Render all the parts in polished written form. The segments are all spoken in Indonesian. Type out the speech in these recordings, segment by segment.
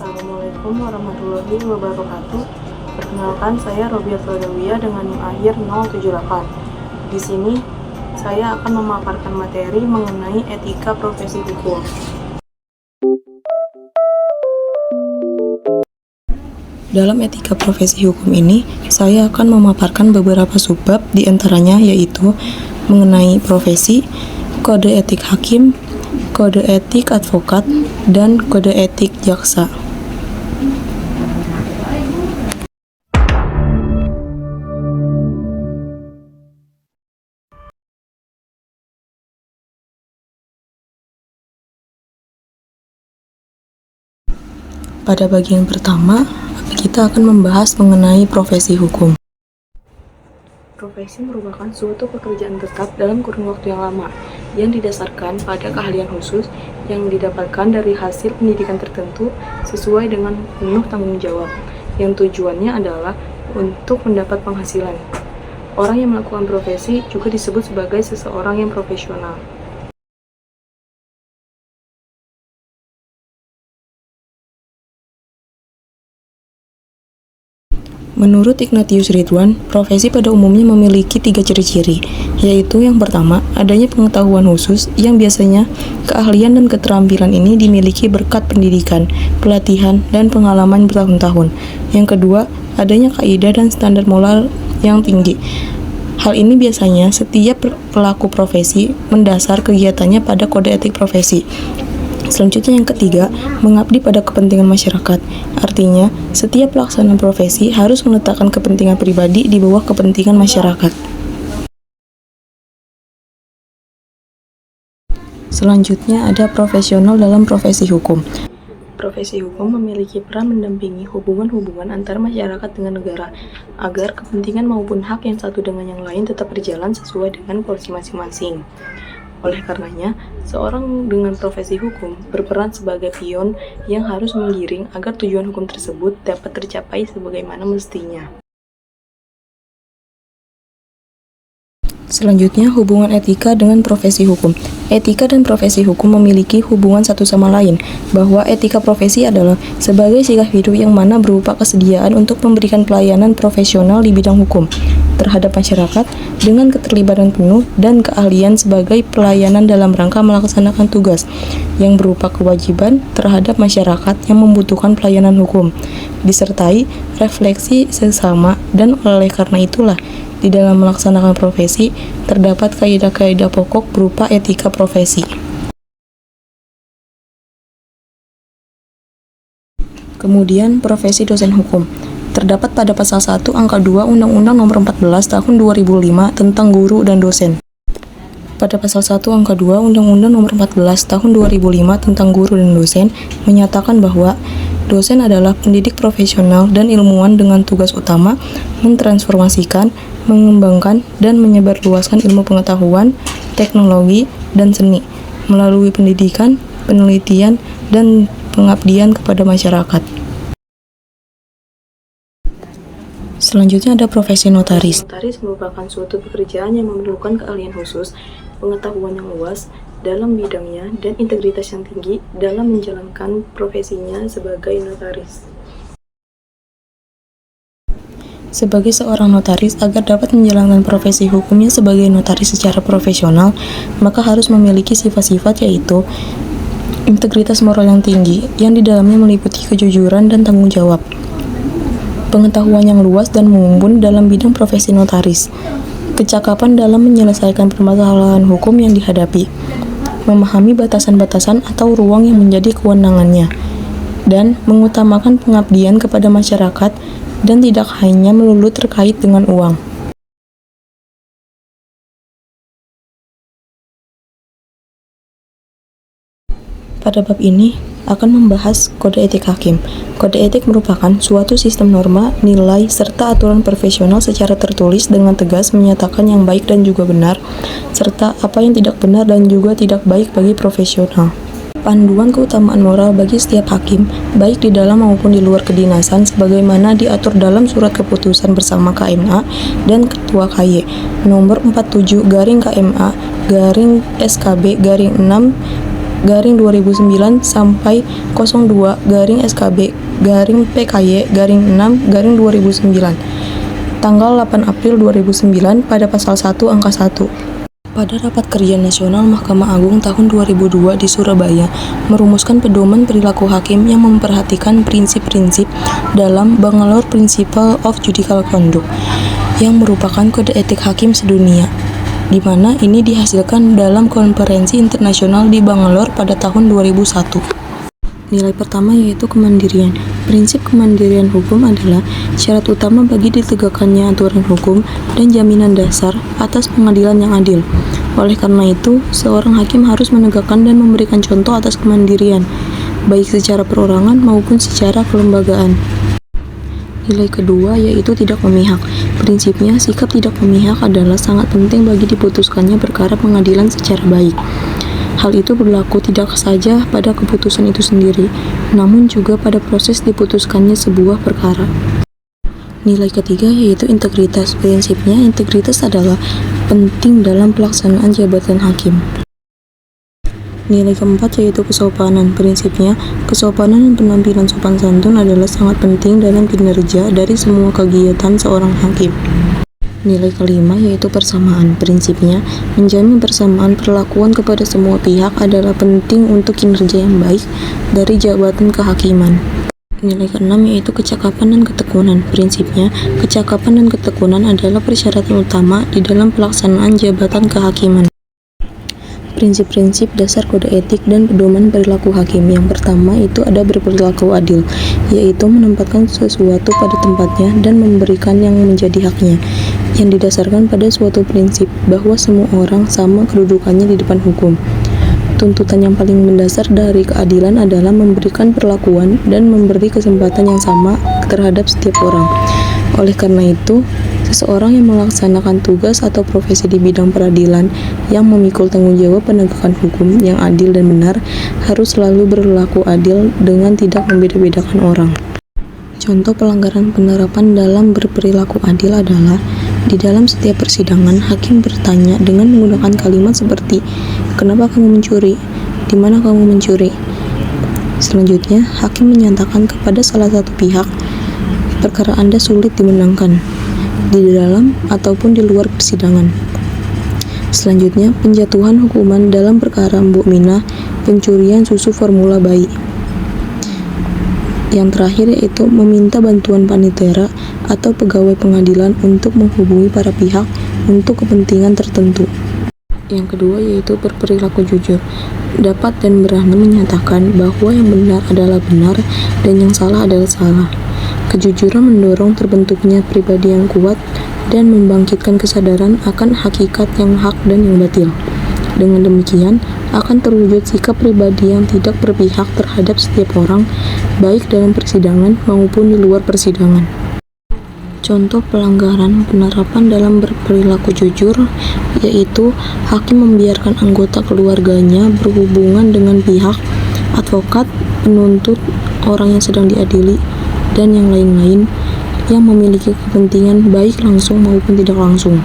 Assalamualaikum warahmatullahi wabarakatuh. Perkenalkan, saya Robia Fladawiyah dengan NIM akhir 078. Di sini saya akan memaparkan materi mengenai etika profesi hukum. Dalam etika profesi hukum ini, saya akan memaparkan beberapa subbab, diantaranya yaitu mengenai profesi, kode etik hakim, kode etik advokat, dan kode etik jaksa. Pada bagian pertama, kita akan membahas mengenai profesi hukum. Profesi merupakan suatu pekerjaan tetap dalam kurun waktu yang lama, yang didasarkan pada keahlian khusus yang didapatkan dari hasil pendidikan tertentu sesuai dengan penuh tanggung jawab, yang tujuannya adalah untuk mendapat penghasilan. Orang yang melakukan profesi juga disebut sebagai seseorang yang profesional. Menurut Ignatius Ridwan, profesi pada umumnya memiliki 3 ciri-ciri, yaitu yang pertama, adanya pengetahuan khusus yang biasanya keahlian dan keterampilan ini dimiliki berkat pendidikan, pelatihan, dan pengalaman bertahun-tahun. Yang kedua, adanya kaidah dan standar moral yang tinggi. Hal ini biasanya setiap pelaku profesi mendasar kegiatannya pada kode etik profesi. Selanjutnya yang ketiga, mengabdi pada kepentingan masyarakat. Artinya, setiap pelaksana profesi harus meletakkan kepentingan pribadi di bawah kepentingan masyarakat. Selanjutnya ada profesional dalam profesi hukum. Profesi hukum memiliki peran mendampingi hubungan-hubungan antara masyarakat dengan negara, agar kepentingan maupun hak yang satu dengan yang lain tetap berjalan sesuai dengan porsi masing-masing. Oleh karenanya, seorang dengan profesi hukum berperan sebagai pion yang harus menggiring agar tujuan hukum tersebut dapat tercapai sebagaimana mestinya. Selanjutnya, hubungan etika dengan profesi hukum. Etika dan profesi hukum memiliki hubungan satu sama lain, bahwa etika profesi adalah sebagai sikap hidup yang mana berupa kesediaan untuk memberikan pelayanan profesional di bidang hukum terhadap masyarakat dengan keterlibatan penuh dan keahlian sebagai pelayanan dalam rangka melaksanakan tugas yang berupa kewajiban terhadap masyarakat yang membutuhkan pelayanan hukum, disertai refleksi sesama, dan oleh karena itulah di dalam melaksanakan profesi terdapat kaidah-kaidah pokok berupa etika profesi. Kemudian profesi dosen hukum. Terdapat pada pasal 1 angka 2 Undang-Undang Nomor 14 Tahun 2005 tentang guru dan dosen. Pada pasal 1 angka 2 Undang-Undang Nomor 14 Tahun 2005 tentang guru dan dosen menyatakan bahwa dosen adalah pendidik profesional dan ilmuwan dengan tugas utama mentransformasikan, mengembangkan, dan menyebarluaskan ilmu pengetahuan, teknologi, dan seni melalui pendidikan, penelitian, dan pengabdian kepada masyarakat. Selanjutnya ada profesi notaris. Notaris merupakan suatu pekerjaan yang memerlukan keahlian khusus, pengetahuan yang luas dalam bidangnya, dan integritas yang tinggi dalam menjalankan profesinya sebagai notaris. Sebagai seorang notaris, agar dapat menjalankan profesi hukumnya sebagai notaris secara profesional, maka harus memiliki sifat-sifat yaitu integritas moral yang tinggi, yang di dalamnya meliputi kejujuran dan tanggung jawab, pengetahuan yang luas dan mumpuni dalam bidang profesi notaris, kecakapan dalam menyelesaikan permasalahan hukum yang dihadapi, memahami batasan-batasan atau ruang yang menjadi kewenangannya, dan mengutamakan pengabdian kepada masyarakat dan tidak hanya melulu terkait dengan uang. Pada bab ini akan membahas kode etik hakim. Kode etik merupakan suatu sistem norma, nilai, serta aturan profesional secara tertulis dengan tegas menyatakan yang baik dan juga benar, serta apa yang tidak benar dan juga tidak baik bagi profesional. Panduan keutamaan moral bagi setiap hakim, baik di dalam maupun di luar kedinasan, sebagaimana diatur dalam surat keputusan bersama KMA dan Ketua KY nomor 47/KMA/SKB/6 02/2009 sampai 02/SKB/PKY/6/2009 tanggal 8 April 2009 pada pasal 1 angka 1. Pada Rapat Kerja Nasional Mahkamah Agung tahun 2002 di Surabaya, merumuskan pedoman perilaku hakim yang memperhatikan prinsip-prinsip dalam Bangalore Principle of Judicial Conduct, yang merupakan kode etik hakim sedunia, di mana ini dihasilkan dalam konferensi internasional di Bangalore pada tahun 2001. Nilai pertama yaitu kemandirian. Prinsip kemandirian hukum adalah syarat utama bagi ditegakkannya aturan hukum dan jaminan dasar atas pengadilan yang adil. Oleh karena itu, seorang hakim harus menegakkan dan memberikan contoh atas kemandirian, baik secara perorangan maupun secara kelembagaan. Nilai kedua yaitu tidak memihak. Prinsipnya, sikap tidak memihak adalah sangat penting bagi diputuskannya perkara pengadilan secara baik. Hal itu berlaku tidak saja pada keputusan itu sendiri, namun juga pada proses diputuskannya sebuah perkara. Nilai ketiga yaitu integritas. Prinsipnya, integritas adalah penting dalam pelaksanaan jabatan hakim. Nilai keempat yaitu kesopanan. Prinsipnya, kesopanan dan penampilan sopan santun adalah sangat penting dalam kinerja dari semua kegiatan seorang hakim. Nilai kelima yaitu persamaan. Prinsipnya, menjamin persamaan perlakuan kepada semua pihak adalah penting untuk kinerja yang baik dari jabatan kehakiman. Nilai keenam yaitu kecakapan dan ketekunan. Prinsipnya, kecakapan dan ketekunan adalah persyaratan utama di dalam pelaksanaan jabatan kehakiman. Prinsip-prinsip dasar kode etik dan pedoman perilaku hakim. Yang pertama itu ada berperilaku adil, yaitu menempatkan sesuatu pada tempatnya dan memberikan yang menjadi haknya, yang didasarkan pada suatu prinsip bahwa semua orang sama kedudukannya di depan hukum. Tuntutan yang paling mendasar dari keadilan adalah memberikan perlakuan dan memberi kesempatan yang sama terhadap setiap orang. Oleh karena itu, seseorang yang melaksanakan tugas atau profesi di bidang peradilan yang memikul tanggung jawab penegakan hukum yang adil dan benar harus selalu berlaku adil dengan tidak membeda-bedakan orang. Contoh pelanggaran penerapan dalam berperilaku adil adalah di dalam setiap persidangan, hakim bertanya dengan menggunakan kalimat seperti, "Kenapa kamu mencuri? Di mana kamu mencuri?" Selanjutnya, hakim menyatakan kepada salah satu pihak, perkara Anda sulit dimenangkan, di dalam ataupun di luar persidangan. Selanjutnya, penjatuhan hukuman dalam perkara Mbok Mina, pencurian susu formula bayi. Yang terakhir yaitu meminta bantuan panitera atau pegawai pengadilan untuk menghubungi para pihak untuk kepentingan tertentu. Yang kedua yaitu berperilaku jujur. Dapat dan berani menyatakan bahwa yang benar adalah benar dan yang salah adalah salah. Kejujuran mendorong terbentuknya pribadi yang kuat dan membangkitkan kesadaran akan hakikat yang hak dan yang batil. Dengan demikian, akan terwujud sikap pribadi yang tidak berpihak terhadap setiap orang, baik dalam persidangan maupun di luar persidangan. Contoh pelanggaran penerapan dalam berperilaku jujur yaitu hakim membiarkan anggota keluarganya berhubungan dengan pihak, advokat, penuntut, orang yang sedang diadili, dan yang lain-lain yang memiliki kepentingan baik langsung maupun tidak langsung.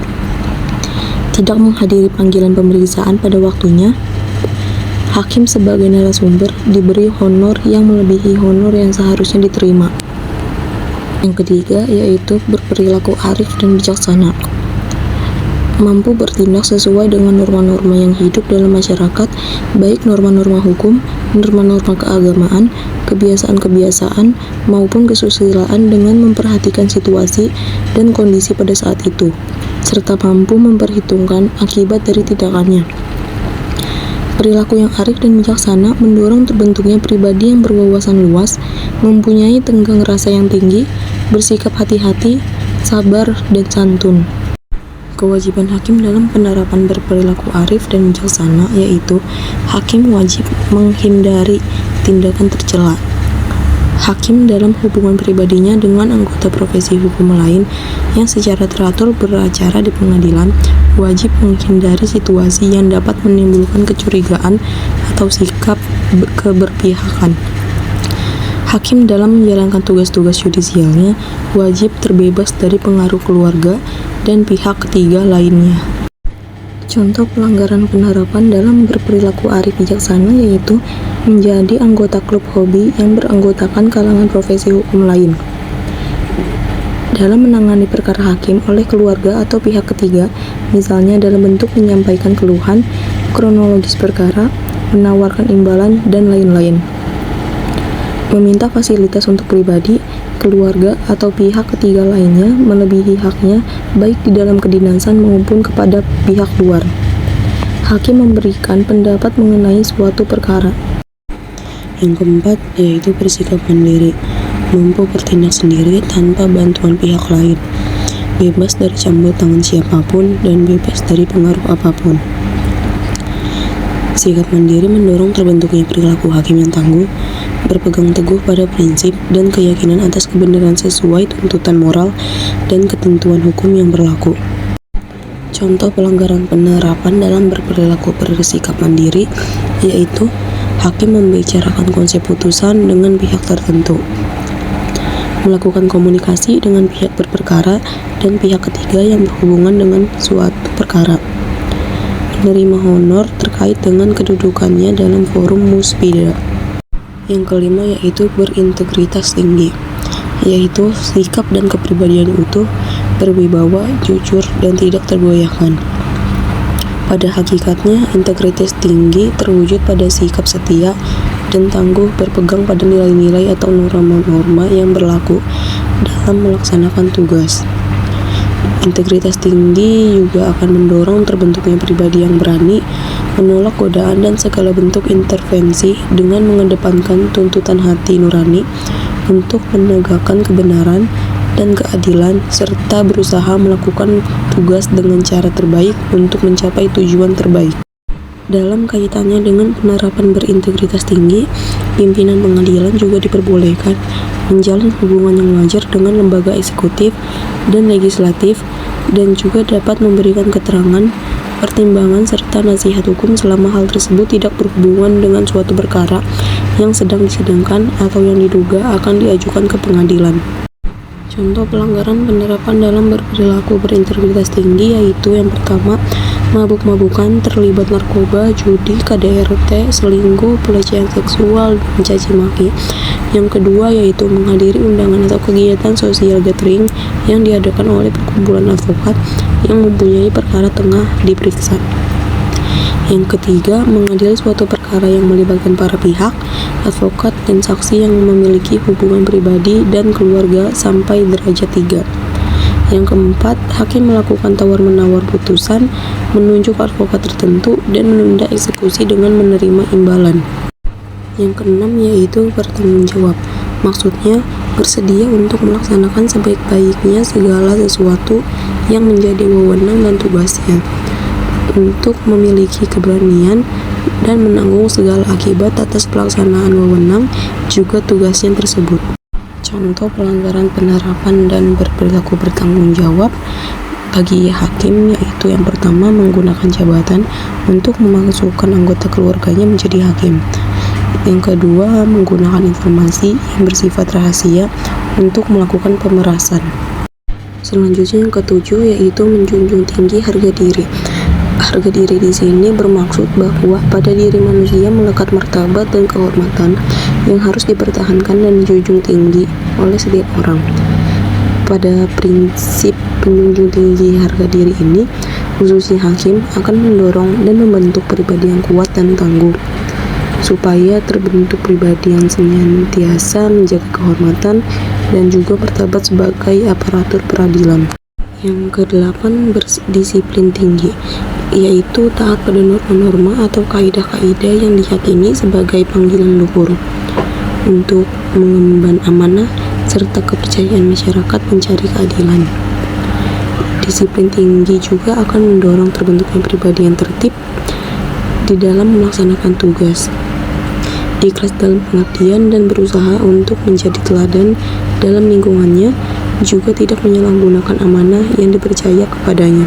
Tidak menghadiri panggilan pemeriksaan pada waktunya. Hakim sebagai narasumber diberi honor yang melebihi honor yang seharusnya diterima. Yang ketiga yaitu berperilaku arif dan bijaksana. Mampu bertindak sesuai dengan norma-norma yang hidup dalam masyarakat, baik norma-norma hukum, norma-norma keagamaan, kebiasaan-kebiasaan, maupun kesusilaan dengan memperhatikan situasi dan kondisi pada saat itu, serta mampu memperhitungkan akibat dari tindakannya. Perilaku yang arif dan bijaksana mendorong terbentuknya pribadi yang berwawasan luas, mempunyai tenggang rasa yang tinggi, bersikap hati-hati, sabar, dan santun. Kewajiban hakim dalam penerapan berperilaku arif dan bijaksana yaitu hakim wajib menghindari tindakan tercela. Hakim dalam hubungan pribadinya dengan anggota profesi hukum lain yang secara teratur beracara di pengadilan wajib menghindari situasi yang dapat menimbulkan kecurigaan atau sikap keberpihakan. Hakim dalam menjalankan tugas-tugas yudisialnya wajib terbebas dari pengaruh keluarga dan pihak ketiga lainnya. Contoh pelanggaran penerapan dalam berperilaku arif bijaksana yaitu menjadi anggota klub hobi yang beranggotakan kalangan profesi hukum lain. Dalam menangani perkara hakim oleh keluarga atau pihak ketiga, misalnya dalam bentuk menyampaikan keluhan, kronologis perkara, menawarkan imbalan, dan lain-lain. Meminta fasilitas untuk pribadi, keluarga, atau pihak ketiga lainnya melebihi haknya baik di dalam kedinasan maupun kepada pihak luar. Hakim memberikan pendapat mengenai suatu perkara. Yang keempat yaitu bersikap mandiri, mampu bertindak sendiri tanpa bantuan pihak lain, bebas dari campur tangan siapapun dan bebas dari pengaruh apapun. Sikap mandiri mendorong terbentuknya perilaku hakim yang tangguh, berpegang teguh pada prinsip dan keyakinan atas kebenaran sesuai tuntutan moral dan ketentuan hukum yang berlaku. Contoh pelanggaran penerapan dalam berperilaku bersikap mandiri yaitu hakim membicarakan konsep putusan dengan pihak tertentu, melakukan komunikasi dengan pihak berperkara dan pihak ketiga yang berhubungan dengan suatu perkara, menerima honor terkait dengan kedudukannya dalam forum musbida. Yang kelima yaitu berintegritas tinggi, yaitu sikap dan kepribadian utuh, berwibawa, jujur, dan tidak tergoyahkan. Pada hakikatnya, integritas tinggi terwujud pada sikap setia dan tangguh berpegang pada nilai-nilai atau norma-norma yang berlaku dalam melaksanakan tugas. Integritas tinggi juga akan mendorong terbentuknya pribadi yang berani, menolak godaan dan segala bentuk intervensi dengan mengedepankan tuntutan hati nurani untuk menegakkan kebenaran dan keadilan serta berusaha melakukan tugas dengan cara terbaik untuk mencapai tujuan terbaik. Dalam kaitannya dengan penerapan berintegritas tinggi, pimpinan pengadilan juga diperbolehkan menjalin hubungan yang wajar dengan lembaga eksekutif dan legislatif dan juga dapat memberikan keterangan, pertimbangan, serta nasihat hukum selama hal tersebut tidak berhubungan dengan suatu perkara yang sedang disidangkan atau yang diduga akan diajukan ke pengadilan. Contoh pelanggaran penerapan dalam berperilaku berintegritas tinggi yaitu yang pertama, mabuk-mabukan, terlibat narkoba, judi, KDRT, selingkuh, pelecehan seksual, dan caci maki. Yang kedua yaitu menghadiri undangan atau kegiatan sosial gathering yang diadakan oleh perkumpulan advokat yang mempunyai perkara tengah diperiksa. Yang ketiga, mengadili suatu perkara yang melibatkan para pihak, advokat, dan saksi yang memiliki hubungan pribadi dan keluarga sampai derajat 3. Yang keempat, hakim melakukan tawar-menawar putusan, menunjuk advokat tertentu, dan menunda eksekusi dengan menerima imbalan. Yang keenam yaitu bertanggung jawab, maksudnya bersedia untuk melaksanakan sebaik-baiknya segala sesuatu yang menjadi wewenang dan tugasnya, untuk memiliki keberanian dan menanggung segala akibat atas pelaksanaan wewenang juga tugasnya tersebut. Contoh pelanggaran penerapan dan berperilaku bertanggung jawab bagi hakim yaitu yang pertama, menggunakan jabatan untuk memasukkan anggota keluarganya menjadi hakim. Yang kedua, menggunakan informasi yang bersifat rahasia untuk melakukan pemerasan. Selanjutnya yang ketujuh yaitu menjunjung tinggi harga diri. Harga diri di sini bermaksud bahwa pada diri manusia melekat martabat dan kehormatan yang harus dipertahankan dan dijunjung tinggi oleh setiap orang. Pada prinsip menjunjung tinggi harga diri ini, khususnya hakim akan mendorong dan membentuk pribadi yang kuat dan tangguh, supaya terbentuk pribadi yang senantiasa menjaga kehormatan dan juga martabat sebagai aparatur peradilan. Yang kedelapan, berdisiplin tinggi, yaitu taat pada norma-norma atau kaidah-kaidah yang diyakini sebagai panggilan luhur untuk mengemban amanah serta kepercayaan masyarakat mencari keadilan. Disiplin tinggi juga akan mendorong terbentuknya pribadi yang tertib di dalam melaksanakan tugas, ikhlas dalam pengabdian dan berusaha untuk menjadi teladan dalam lingkungannya, juga tidak menyalahgunakan amanah yang dipercaya kepadanya.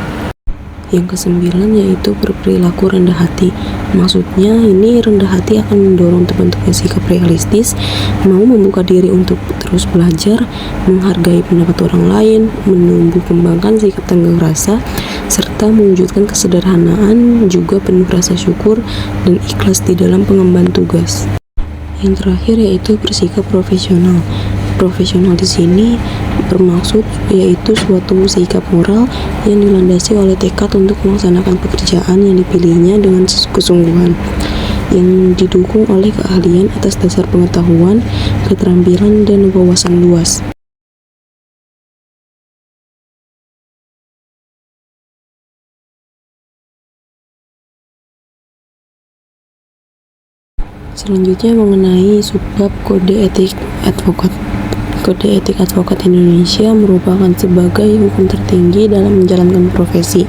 Yang kesembilan yaitu berperilaku rendah hati, Maksudnya ini rendah hati akan mendorong terbentuknya sikap realistis, mau membuka diri untuk terus belajar, menghargai pendapat orang lain, menumbuh kembangkan sikap tenggang rasa, serta mewujudkan kesederhanaan, juga penuh rasa syukur dan ikhlas di dalam pengemban tugas. Yang terakhir yaitu bersikap profesional. Profesional di sini bermaksud yaitu suatu sikap moral yang dilandasi oleh tekad untuk melaksanakan pekerjaan yang dipilihnya dengan kesungguhan, yang didukung oleh keahlian atas dasar pengetahuan, keterampilan, dan wawasan luas. Selanjutnya mengenai subbab kode etik advokat. Kode etik advokat Indonesia merupakan sebagai hukum tertinggi dalam menjalankan profesi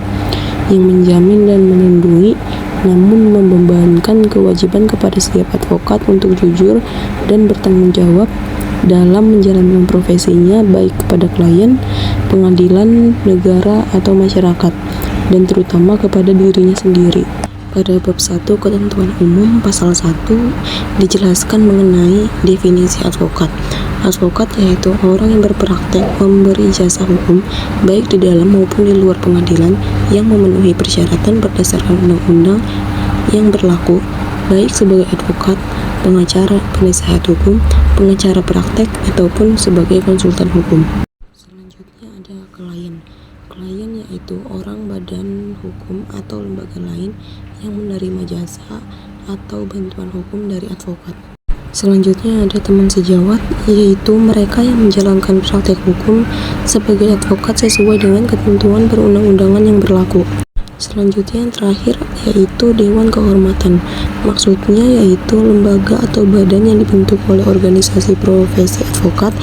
yang menjamin dan melindungi, namun membebankan kewajiban kepada setiap advokat untuk jujur dan bertanggung jawab dalam menjalankan profesinya, baik kepada klien, pengadilan, negara, atau masyarakat, dan terutama kepada dirinya sendiri. Pada bab 1 Ketentuan Umum pasal 1 dijelaskan mengenai definisi advokat. Advokat yaitu orang yang berpraktek memberi jasa hukum baik di dalam maupun di luar pengadilan yang memenuhi persyaratan berdasarkan undang-undang yang berlaku, baik sebagai advokat, pengacara, penasehat hukum, pengacara praktek, ataupun sebagai konsultan hukum. Selanjutnya ada klien. Klien yaitu orang, badan hukum, atau lembaga lain yang menerima jasa atau bantuan hukum dari advokat. Selanjutnya ada teman sejawat, yaitu mereka yang menjalankan praktek hukum sebagai advokat sesuai dengan ketentuan perundang-undangan yang berlaku. Selanjutnya yang terakhir yaitu Dewan Kehormatan. Maksudnya yaitu lembaga atau badan yang dibentuk oleh organisasi profesi advokat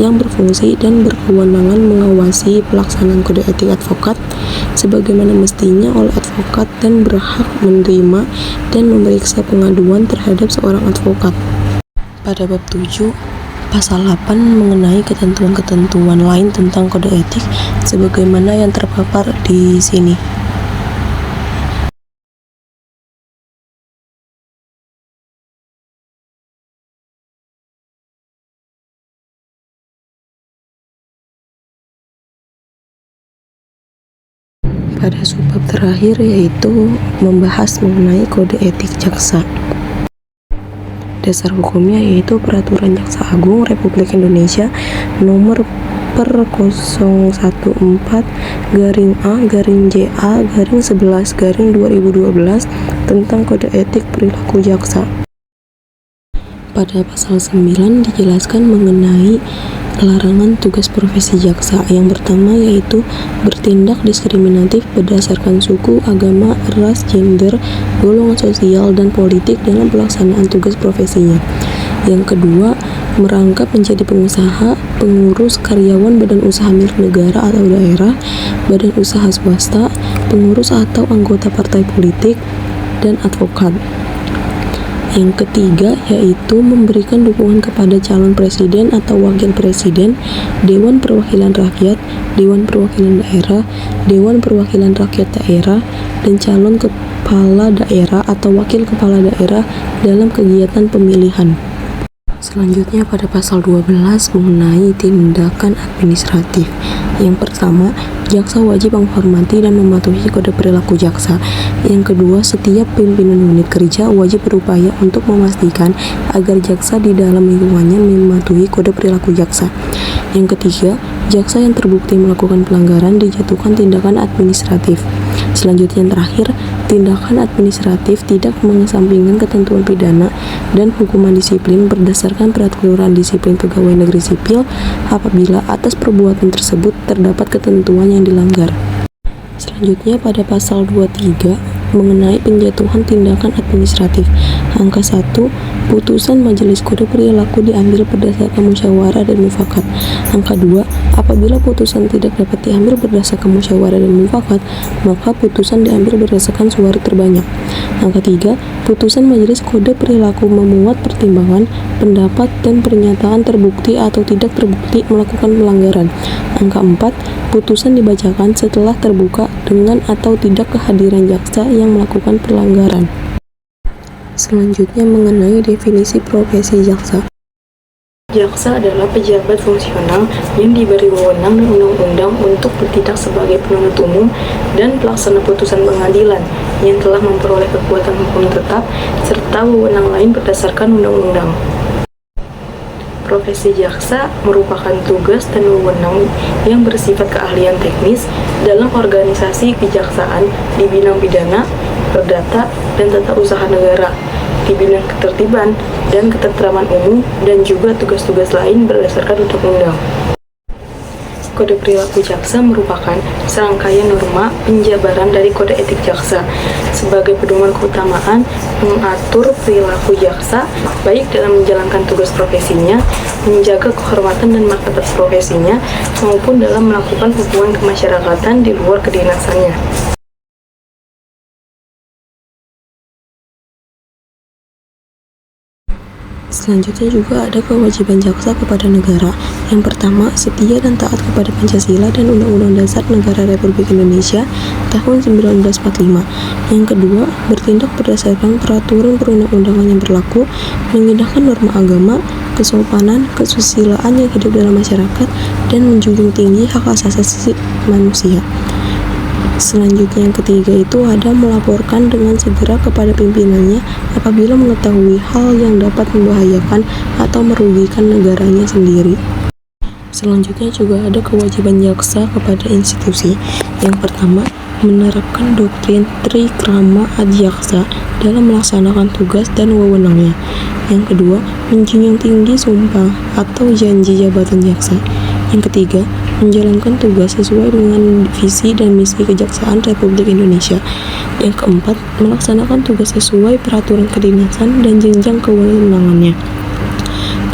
yang berfungsi dan berkewenangan mengawasi pelaksanaan kode etik advokat sebagaimana mestinya oleh advokat dan berhak menerima dan memeriksa pengaduan terhadap seorang advokat. Pada bab 7 Pasal 8 mengenai ketentuan-ketentuan lain tentang kode etik sebagaimana yang terpapar di sini. Pada subbab terakhir yaitu membahas mengenai kode etik jaksa. Dasar hukumnya yaitu Peraturan Jaksa Agung Republik Indonesia nomor per 014-A-JA-11-2012 tentang kode etik perilaku jaksa. Pada pasal 9 dijelaskan mengenai larangan tugas profesi jaksa. Yang pertama yaitu bertindak diskriminatif berdasarkan suku, agama, ras, gender, golongan sosial, dan politik dalam pelaksanaan tugas profesinya. Yang kedua, merangkap menjadi pengusaha, pengurus, karyawan badan usaha milik negara atau daerah, badan usaha swasta, pengurus atau anggota partai politik, dan advokat. Yang ketiga yaitu memberikan dukungan kepada calon presiden atau wakil presiden, Dewan Perwakilan Rakyat, Dewan Perwakilan Daerah, Dewan Perwakilan Rakyat Daerah, dan calon kepala daerah atau wakil kepala daerah dalam kegiatan pemilihan. Selanjutnya pada pasal 12 mengenai tindakan administratif. Yang pertama, jaksa wajib menghormati dan mematuhi kode perilaku jaksa. Yang kedua, setiap pimpinan unit kerja wajib berupaya untuk memastikan agar jaksa di dalam lingkungannya mematuhi kode perilaku jaksa. Yang ketiga, jaksa yang terbukti melakukan pelanggaran dijatuhkan tindakan administratif. Selanjutnya yang terakhir, tindakan administratif tidak mengesampingkan ketentuan pidana dan hukuman disiplin berdasarkan Peraturan Disiplin Pegawai Negeri Sipil apabila atas perbuatan tersebut terdapat ketentuan yang dilanggar. Selanjutnya pada pasal 23 mengenai penjatuhan tindakan administratif. Angka 1, putusan Majelis Kode Perilaku diambil berdasarkan musyawarah dan mufakat. Angka 2, apabila putusan tidak dapat diambil berdasarkan musyawarah dan mufakat, maka putusan diambil berdasarkan suara terbanyak. Angka 3, putusan Majelis Kode Perilaku memuat pertimbangan, pendapat, dan pernyataan terbukti atau tidak terbukti melakukan pelanggaran. Angka 4, putusan dibacakan setelah terbuka dengan atau tidak kehadiran jaksa yang melakukan pelanggaran. Selanjutnya mengenai definisi profesi jaksa. Jaksa adalah pejabat fungsional yang diberi wewenang dan undang-undang untuk bertindak sebagai penuntut umum dan pelaksana putusan pengadilan yang telah memperoleh kekuatan hukum tetap serta wewenang lain berdasarkan undang-undang. Profesi jaksa merupakan tugas dan wewenang yang bersifat keahlian teknis dalam organisasi kejaksaan di bidang pidana, perdata, dan tata usaha negara, di bidang ketertiban dan ketentraman umum, dan juga tugas-tugas lain berdasarkan undang-undang. Kode perilaku jaksa merupakan serangkaian norma penjabaran dari kode etik jaksa sebagai pedoman keutamaan mengatur perilaku jaksa baik dalam menjalankan tugas profesinya, menjaga kehormatan dan martabat profesinya, maupun dalam melakukan hubungan kemasyarakatan di luar kedinasannya. Selanjutnya juga ada kewajiban jaksa kepada negara. Yang pertama, setia dan taat kepada Pancasila dan Undang-Undang Dasar Negara Republik Indonesia tahun 1945. Yang kedua, bertindak berdasarkan peraturan perundang-undangan yang berlaku, mengindahkan norma agama, kesopanan, kesusilaan yang hidup dalam masyarakat, dan menjunjung tinggi hak asasi manusia. Selanjutnya yang ketiga itu ada melaporkan dengan segera kepada pimpinannya apabila mengetahui hal yang dapat membahayakan atau merugikan negaranya sendiri. Selanjutnya juga ada kewajiban jaksa kepada institusi. Yang pertama, menerapkan doktrin trikrama adjaksa dalam melaksanakan tugas dan wewenangnya. Yang kedua, menjunjung tinggi sumpah atau janji jabatan jaksa. Yang ketiga, menjalankan tugas sesuai dengan visi dan misi Kejaksaan Republik Indonesia. Yang keempat, melaksanakan tugas sesuai peraturan kedinasan dan jenjang kewenangannya.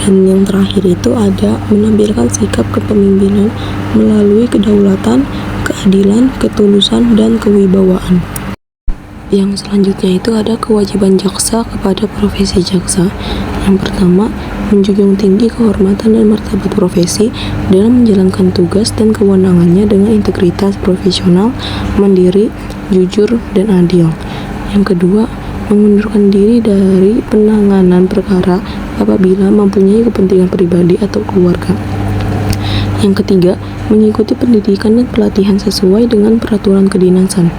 Dan yang terakhir itu ada menampilkan sikap kepemimpinan melalui kedaulatan, keadilan, ketulusan, dan kewibawaan. Yang selanjutnya itu ada kewajiban jaksa kepada profesi jaksa. Yang pertama, menjunjung tinggi kehormatan dan martabat profesi dalam menjalankan tugas dan kewenangannya dengan integritas profesional, mandiri, jujur, dan adil. Yang kedua, mengundurkan diri dari penanganan perkara apabila mempunyai kepentingan pribadi atau keluarga. Yang ketiga, mengikuti pendidikan dan pelatihan sesuai dengan peraturan kedinasan.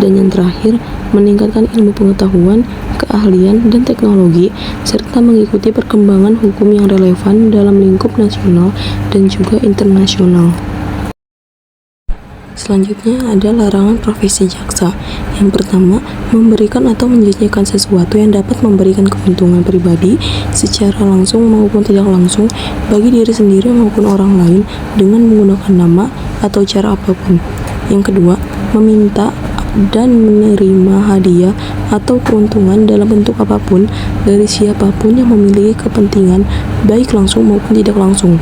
Dan yang terakhir, meningkatkan ilmu pengetahuan, keahlian, dan teknologi, serta mengikuti perkembangan hukum yang relevan dalam lingkup nasional dan juga internasional. Selanjutnya ada larangan profesi jaksa. Yang pertama, memberikan atau menjanjikan sesuatu yang dapat memberikan keuntungan pribadi secara langsung maupun tidak langsung bagi diri sendiri maupun orang lain dengan menggunakan nama atau cara apapun. Yang kedua, meminta dan menerima hadiah atau keuntungan dalam bentuk apapun dari siapapun yang memiliki kepentingan baik langsung maupun tidak langsung.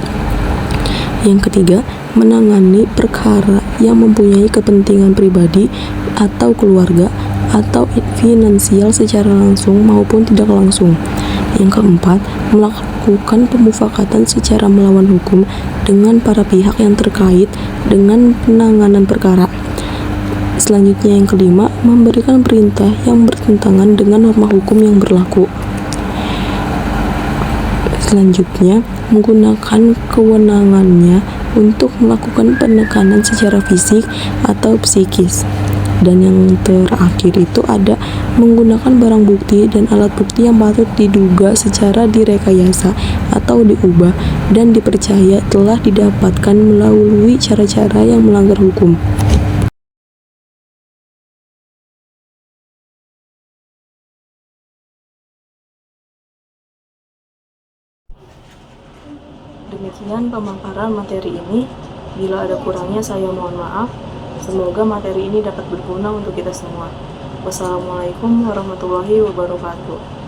Yang ketiga, menangani perkara yang mempunyai kepentingan pribadi atau keluarga atau finansial secara langsung maupun tidak langsung. Yang keempat, melakukan pemufakatan secara melawan hukum dengan para pihak yang terkait dengan penanganan perkara. Selanjutnya yang kelima, memberikan perintah yang bertentangan dengan norma hukum yang berlaku. Selanjutnya, menggunakan kewenangannya untuk melakukan penekanan secara fisik atau psikis. Dan yang terakhir itu ada menggunakan barang bukti dan alat bukti yang patut diduga secara direkayasa atau diubah dan dipercaya telah didapatkan melalui cara-cara yang melanggar hukum. Demikian pemaparan materi ini. Bila ada kurangnya saya mohon maaf. Semoga materi ini dapat berguna untuk kita semua. Wassalamualaikum warahmatullahi wabarakatuh.